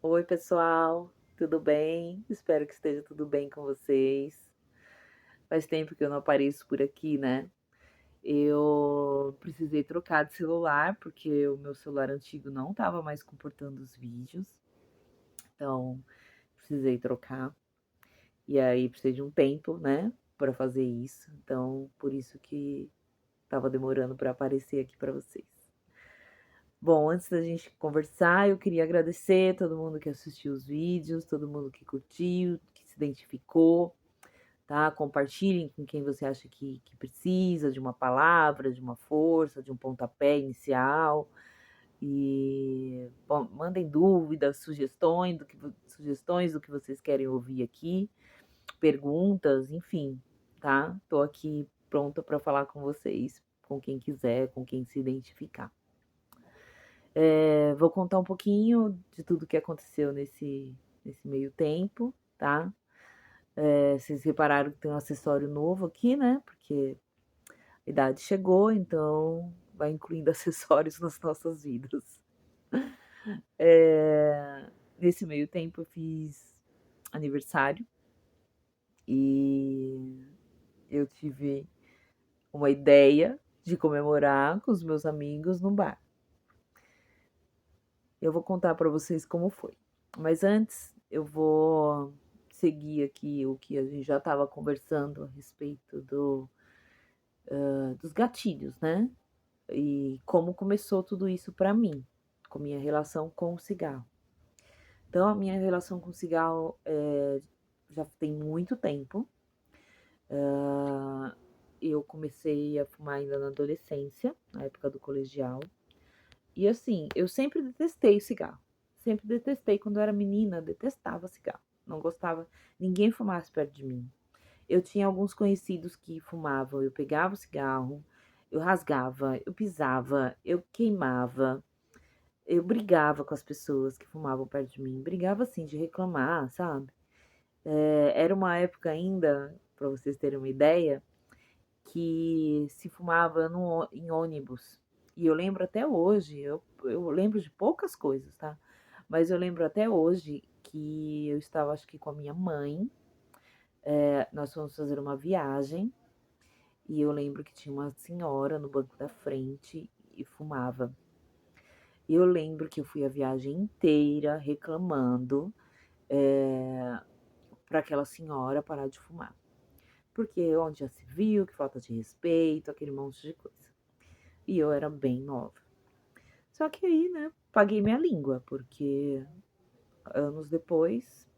Oi, pessoal, tudo bem? Espero que esteja tudo bem com vocês. Faz tempo que eu não apareço por aqui, né? Eu precisei trocar de celular porque o meu celular antigo não estava mais comportando os vídeos, então precisei trocar. E aí precisei de um tempo, né, para fazer isso. Então, por isso que estava demorando para aparecer aqui para vocês. Bom, antes da gente conversar, eu queria agradecer todo mundo que assistiu os vídeos, todo mundo que curtiu, que se identificou, tá? Compartilhem com quem você acha que precisa de uma palavra, de uma força, de um pontapé inicial. E bom, mandem dúvidas, sugestões do que vocês querem ouvir aqui, perguntas, enfim, tá? Tô aqui pronta para falar com vocês, com quem quiser, com quem se identificar. Vou contar um pouquinho de tudo que aconteceu nesse meio tempo, tá? Vocês repararam que tem um acessório novo aqui, né? Porque a idade chegou, então vai incluindo acessórios nas nossas vidas. Nesse meio tempo eu fiz aniversário e eu tive uma ideia de comemorar com os meus amigos no bar. Eu vou contar para vocês como foi. Mas antes, eu vou seguir aqui o que a gente já estava conversando a respeito dos gatilhos, né? E como começou tudo isso para mim, com minha relação com o cigarro. Então, a minha relação com o cigarro já tem muito tempo. Eu comecei a fumar ainda na adolescência, na época do colegial. E assim, eu sempre detestei cigarro. Sempre detestei. Quando eu era menina, detestava cigarro. Não gostava, ninguém fumasse perto de mim. Eu tinha alguns conhecidos que fumavam. Eu pegava o cigarro, eu rasgava, eu pisava, eu queimava. Eu brigava com as pessoas que fumavam perto de mim. Brigava assim, de reclamar, sabe? Era uma época ainda, para vocês terem uma ideia, que se fumava em ônibus. E eu lembro até hoje, eu lembro de poucas coisas, tá? Mas eu lembro até hoje que eu estava, acho que com a minha mãe, nós fomos fazer uma viagem, e eu lembro que tinha uma senhora no banco da frente e fumava. E eu lembro que eu fui a viagem inteira reclamando para aquela senhora parar de fumar. Porque onde já se viu, que falta de respeito, aquele monte de coisa. E eu era bem nova. Só que aí, né, paguei minha língua, porque anos depois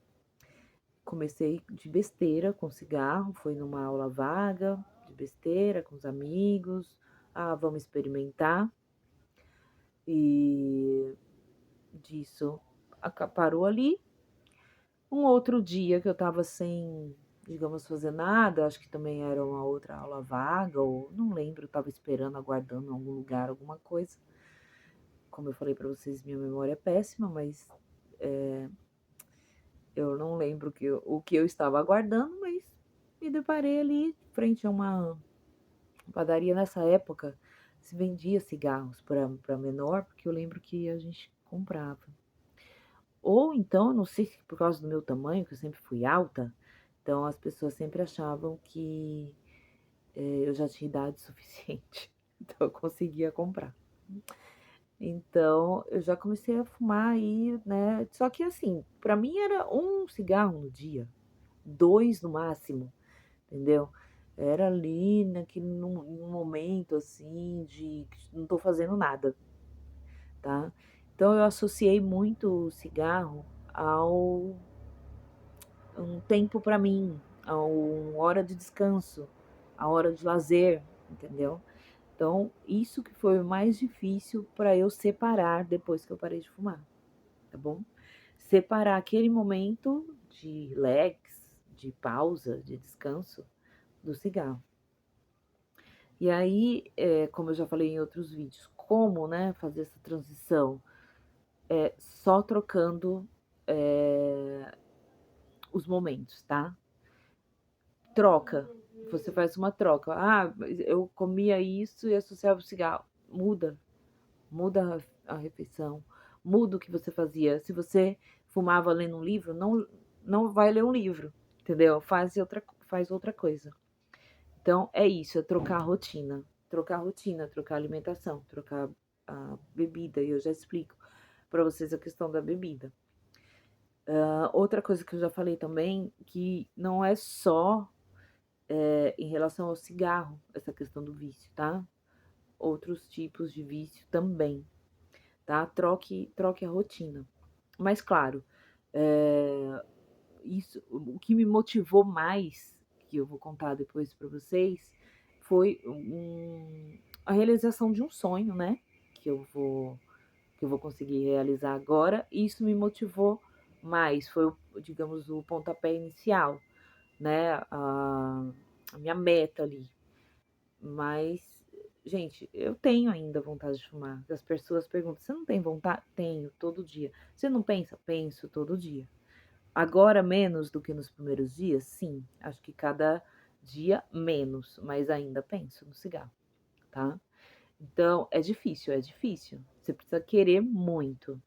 comecei de besteira com cigarro, foi numa aula vaga, de besteira com os amigos. Ah, vamos experimentar. E disso parou ali. Um outro dia que eu estava sem, digamos, fazer nada, acho que também era uma outra aula vaga, ou não lembro, estava esperando, aguardando em algum lugar, alguma coisa. Como eu falei para vocês, minha memória é péssima, mas eu não lembro o que eu estava aguardando, mas me deparei ali frente a uma padaria. Nessa época se vendia cigarros para menor, porque eu lembro que a gente comprava. Ou então, não sei se por causa do meu tamanho, que eu sempre fui alta, então as pessoas sempre achavam que eu já tinha idade suficiente, então eu conseguia comprar. Então eu já comecei a fumar aí, né? Só que assim, para mim era um cigarro no dia, dois no máximo, entendeu? Era ali num momento assim de que não tô fazendo nada, tá? Então eu associei muito o cigarro ao um tempo para mim, a uma hora de descanso, a hora de lazer, entendeu? Então, isso que foi o mais difícil para eu separar depois que eu parei de fumar, tá bom? Separar aquele momento de relax, de pausa, de descanso do cigarro. E aí, como eu já falei em outros vídeos, como, né, fazer essa transição? Só trocando os momentos, tá? Troca. Você faz uma troca. Ah, eu comia isso e associava o cigarro. Muda. Muda a refeição. Muda o que você fazia. Se você fumava lendo um livro, não vai ler um livro, entendeu? Faz outra coisa. Então é isso, é trocar a rotina, trocar a alimentação, trocar a bebida, e eu já explico para vocês a questão da bebida. Outra coisa que eu já falei também, que não é só em relação ao cigarro, essa questão do vício, tá? Outros tipos de vício também, tá? Troque a rotina. Mas claro, isso, o que me motivou mais, que eu vou contar depois para vocês, foi a realização de um sonho, né? Que eu vou que eu vou conseguir realizar agora. E isso me motivou mais, foi, digamos, o pontapé inicial, né? A minha meta ali. Mas, gente, eu tenho ainda vontade de fumar. As pessoas perguntam: você não tem vontade? Tenho, todo dia. Você não pensa? Penso todo dia. Agora menos do que nos primeiros dias? Sim, acho que cada dia menos, mas ainda penso no cigarro, tá? Então, é difícil, é difícil. Você precisa querer muito,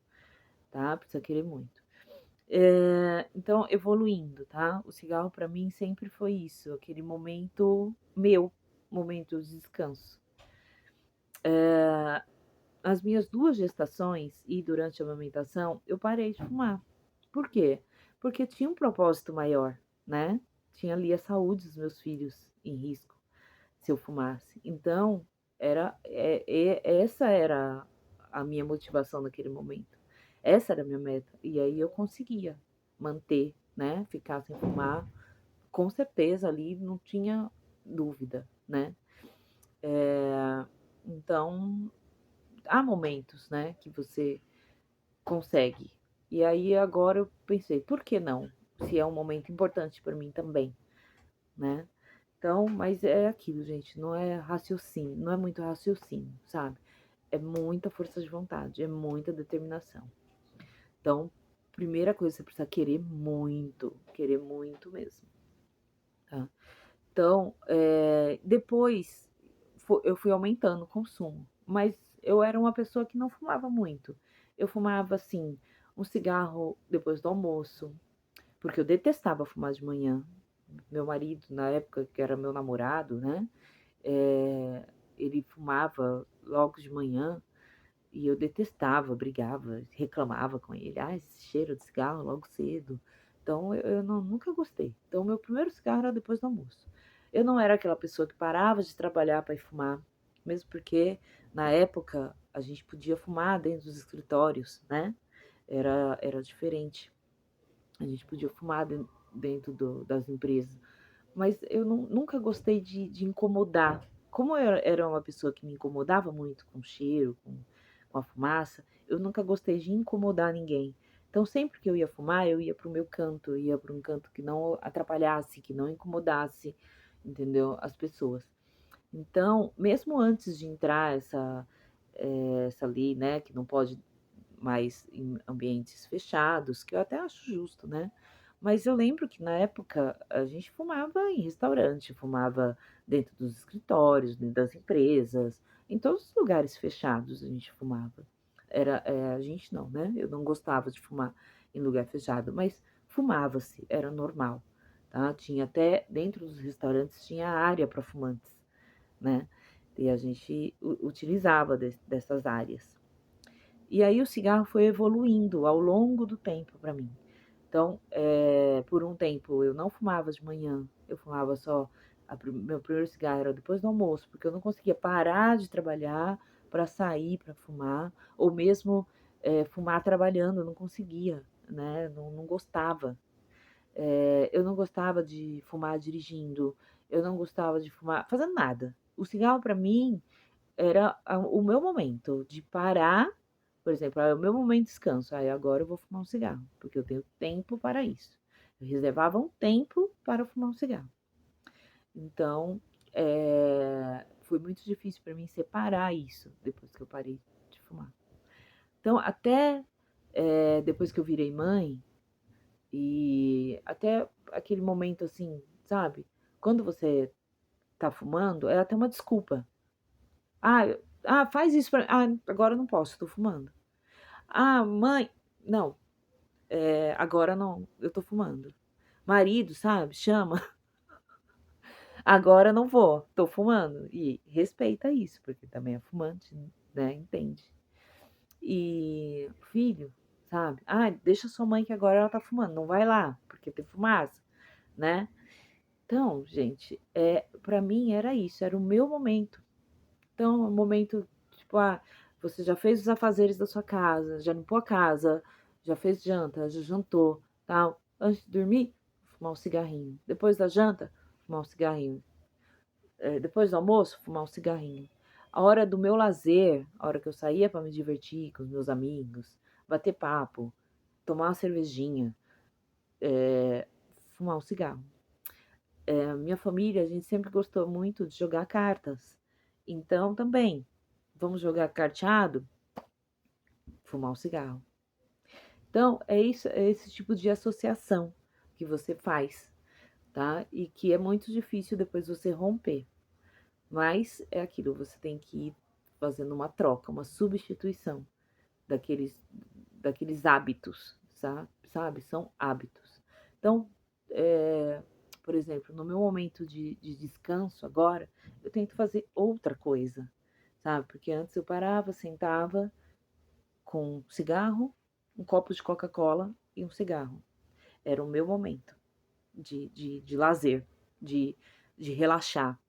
tá? Precisa querer muito. Então, evoluindo, tá? O cigarro para mim sempre foi isso, aquele momento meu, momento de descanso. As minhas 2 gestações e durante a amamentação, eu parei de fumar. Por quê? Porque tinha um propósito maior, né? Tinha ali a saúde dos meus filhos em risco se eu fumasse. Então, essa era a minha motivação naquele momento. Essa era a minha meta. E aí eu conseguia manter, né? Ficar sem fumar. Com certeza ali não tinha dúvida, né? Então, há momentos, né, que você consegue. E aí agora eu pensei, por que não? Se é um momento importante para mim também, né? Então, mas é aquilo, gente, não é raciocínio, não é muito raciocínio, sabe? É muita força de vontade, é muita determinação. Então, primeira coisa, você precisa querer muito mesmo, tá? Então, depois eu fui aumentando o consumo, mas eu era uma pessoa que não fumava muito. Eu fumava, assim, um cigarro depois do almoço, porque eu detestava fumar de manhã. Meu marido, na época que era meu namorado, né? Ele fumava logo de manhã e eu detestava, brigava, reclamava com ele. Ah, esse cheiro de cigarro logo cedo. Então eu nunca gostei. Então meu primeiro cigarro era depois do almoço. Eu não era aquela pessoa que parava de trabalhar para ir fumar, mesmo porque na época a gente podia fumar dentro dos escritórios, né? Era diferente. A gente podia fumar dentro das empresas. Mas eu nunca gostei de incomodar. Como eu era uma pessoa que me incomodava muito com o cheiro, com a fumaça, eu nunca gostei de incomodar ninguém. Então, sempre que eu ia fumar, eu ia para o meu canto, eu ia para um canto que não atrapalhasse, que não incomodasse, entendeu? As pessoas. Então, mesmo antes de entrar essa lei, né, que não pode mais em ambientes fechados, que eu até acho justo, né? Mas eu lembro que na época a gente fumava em restaurante, fumava dentro dos escritórios, dentro das empresas, em todos os lugares fechados a gente fumava. A gente não, né? Eu não gostava de fumar em lugar fechado, mas fumava-se, era normal, tá? Tinha até dentro dos restaurantes tinha área para fumantes, né? E a gente utilizava dessas áreas. E aí o cigarro foi evoluindo ao longo do tempo para mim. Então, por um tempo eu não fumava de manhã, eu fumava só. Meu primeiro cigarro era depois do almoço, porque eu não conseguia parar de trabalhar para sair para fumar, ou mesmo fumar trabalhando, eu não conseguia, né? Não gostava. Eu não gostava de fumar dirigindo, eu não gostava de fumar fazendo nada. O cigarro para mim era o meu momento de parar, por exemplo, é o meu momento de descanso. Aí agora eu vou fumar um cigarro, porque eu tenho tempo para isso. Eu reservava um tempo para fumar um cigarro. Então, foi muito difícil para mim separar isso depois que eu parei de fumar. Então, até depois que eu virei mãe, e até aquele momento assim, sabe? Quando você tá fumando, é até uma desculpa. Ah, faz isso pra mim. Ah, agora eu não posso, tô fumando. Ah, mãe. Não. agora não, eu tô fumando. Marido, sabe, chama, agora não vou, tô fumando. E respeita isso, porque também é fumante, né, entende. E filho, sabe, deixa sua mãe que agora ela tá fumando, não vai lá, porque tem fumaça, né. Então, gente, pra mim era isso, era o meu momento. Então, é um momento, tipo, você já fez os afazeres da sua casa, já limpou a casa, já fez janta, já jantou, tal. Antes de dormir, fumar um cigarrinho. Depois da janta, fumar um cigarrinho. Depois do almoço, fumar um cigarrinho. A hora do meu lazer, a hora que eu saía para me divertir com os meus amigos, bater papo, tomar uma cervejinha, fumar um cigarro. Minha família, a gente sempre gostou muito de jogar cartas. Então, também, vamos jogar carteado? Fumar um cigarro. Então, é esse tipo de associação que você faz, tá? E que é muito difícil depois você romper. Mas é aquilo, você tem que ir fazendo uma troca, uma substituição daqueles, daqueles hábitos, sabe? São hábitos. Então, por exemplo, no meu momento de descanso agora, eu tento fazer outra coisa, sabe? Porque antes eu parava, sentava com um cigarro, um copo de Coca-Cola e um cigarro. Era o meu momento de lazer, de, de relaxar,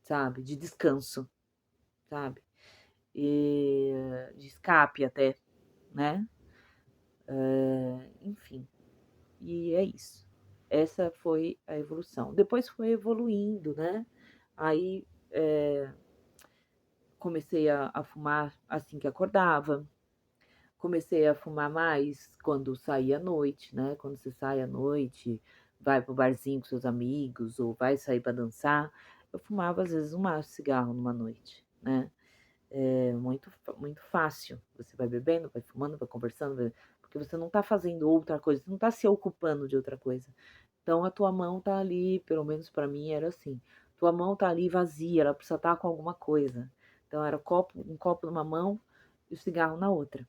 sabe? De descanso, sabe? E de escape até, né? Enfim, e é isso. Essa foi a evolução. Depois foi evoluindo, né? Aí comecei a fumar assim que acordava. Comecei a fumar mais quando saía à noite, né? Quando você sai à noite, vai pro barzinho com seus amigos ou vai sair para dançar. Eu fumava às vezes um maço de cigarro numa noite, né? É muito fácil. Você vai bebendo, vai fumando, vai conversando, porque você não está fazendo outra coisa, você não está se ocupando de outra coisa. Então a tua mão tá ali, pelo menos para mim era assim. Tua mão tá ali vazia, ela precisa estar com alguma coisa. Então era um copo numa mão e o cigarro na outra,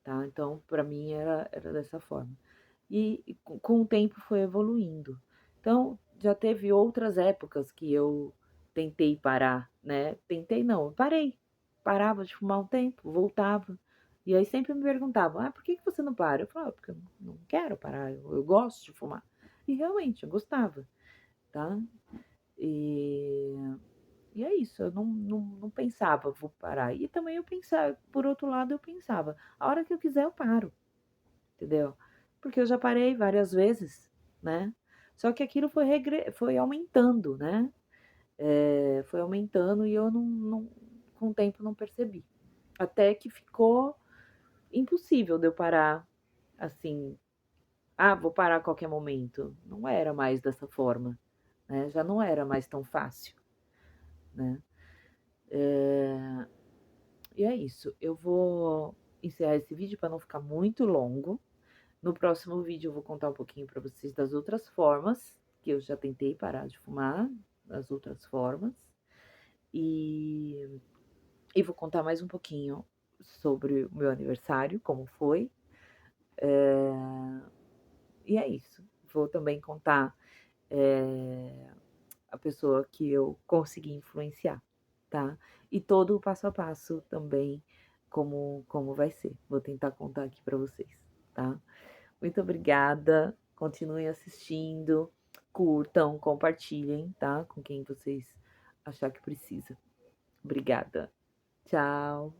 tá? Então para mim era dessa forma. E com o tempo foi evoluindo. Então já teve outras épocas que eu tentei parar, né? Tentei não, eu parei. Parava de fumar um tempo, voltava. E aí sempre me perguntavam, por que você não para? Eu falava, porque eu não quero parar, eu gosto de fumar. E realmente, eu gostava, tá? E, e é isso, eu não pensava, vou parar. E também eu pensava, por outro lado, eu pensava, a hora que eu quiser eu paro, entendeu? Porque eu já parei várias vezes, né? Só que aquilo foi aumentando, né? Foi aumentando e eu com o tempo não percebi. Até que ficou impossível de eu parar assim, vou parar a qualquer momento. Não era mais dessa forma, né? Já não era mais tão fácil, né? E é isso. Eu vou encerrar esse vídeo para não ficar muito longo. No próximo vídeo eu vou contar um pouquinho para vocês das outras formas que eu já tentei parar de fumar, das outras formas. E, e vou contar mais um pouquinho sobre o meu aniversário, como foi. E é isso. Vou também contar a pessoa que eu consegui influenciar, tá? E todo o passo a passo também, como vai ser. Vou tentar contar aqui para vocês, tá? Muito obrigada. Continuem assistindo, curtam, compartilhem, tá? Com quem vocês achar que precisa. Obrigada. Tchau.